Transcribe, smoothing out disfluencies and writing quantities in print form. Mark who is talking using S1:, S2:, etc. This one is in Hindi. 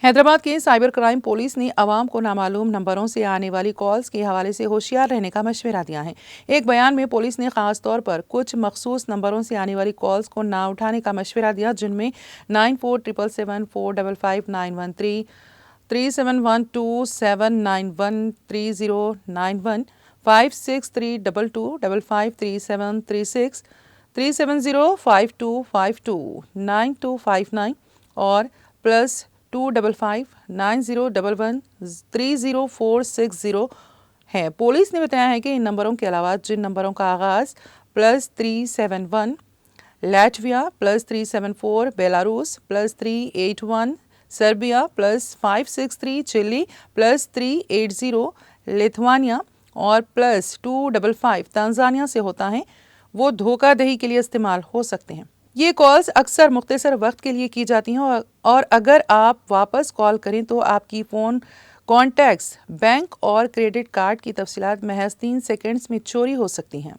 S1: हैदराबाद के साइबर क्राइम पुलिस ने आवाम को नामालूम नंबरों से आने वाली कॉल्स के हवाले से होशियार रहने का मशवरा दिया है। एक बयान में पुलिस ने खास तौर पर कुछ मखसूस नंबरों से आने वाली कॉल्स को ना उठाने का मशवरा दिया, जिनमें 9477745591, 3712791309, 5632253736, 37052529259 और +25590113046 है। पुलिस ने बताया है कि इन नंबरों के अलावा जिन नंबरों का आगाज +371 Latvia, +374 Belarus, +381 Serbia, +563 Chile, +380 Lithuania और +255 तंजानिया से होता है, वो धोखाधड़ी के लिए इस्तेमाल हो सकते हैं। ये कॉल्स अक्सर मुख्तसर वक्त के लिए की जाती हैं और अगर आप वापस कॉल करें तो आपकी फ़ोन कॉन्टैक्ट्स, बैंक और क्रेडिट कार्ड की तफसीलात महज 3 सेकंड्स में चोरी हो सकती हैं।